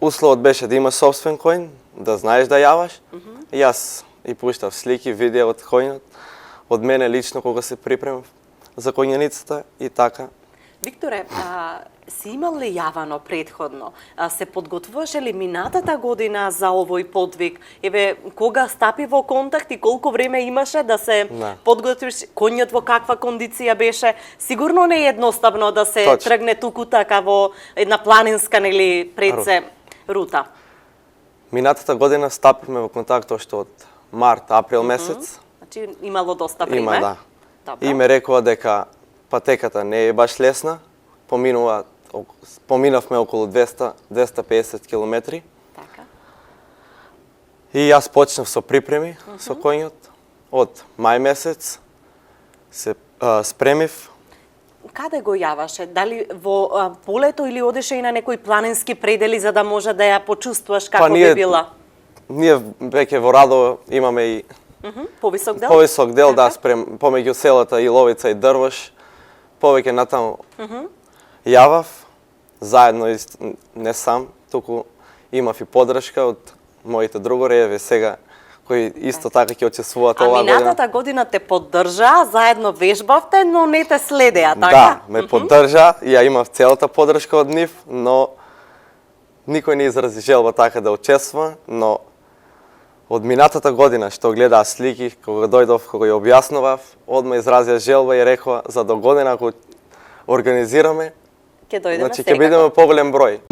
Условот беше да имаш собствен коњ, да знаеш да јаваш. И јас и пуштав слики, видеа од коњот, од мене лично кога се припремав за коњаницата и така. Викторе, си имал ли јавано предходно? Се подготвуваше ли минатата година за овој подвиг? Еве, кога стапи во контакт и колку време имаше да се подготвиш? Коњот во каква кондиција беше? Сигурно не е едноставно да се тргне туку така во една планинска, нели, пред се рута. Минатата година стапивме во контакт уште од март, април месец. Значи имало доста време. Има, да. Добро. И ме рекоа дека патеката не е баш лесна. Поминавме околу 200-250 километри. Така. И јас почнав со припреми со коњот. Од мај месец се спремив. Каде го јаваше? Дали во полето или одеше и на некои планински предели за да може да ја почувствуваш како би била? Ние веќе во Радово имаме и повисок дел? Повисок дел, да, помеѓу селата Иловица и Дрвош. Повеќе натаму јавав, заедно не сам, туку имав и поддршка од моите другори, еве сега кои исто така ќе учествуваат оваа година. Минатата година те поддржа, заедно вежбавте, но не те следеа, така? Да, ме поддржа, ја имав целата поддршка од нив, но никој не изрази желба така да учествува, но од минатата година што гледаа слики, кога дојдов, кога ја објаснував, одма изразија желба и рекоа за до година ако организираме, ќе дојдеме значи ќе бидеме поголем број.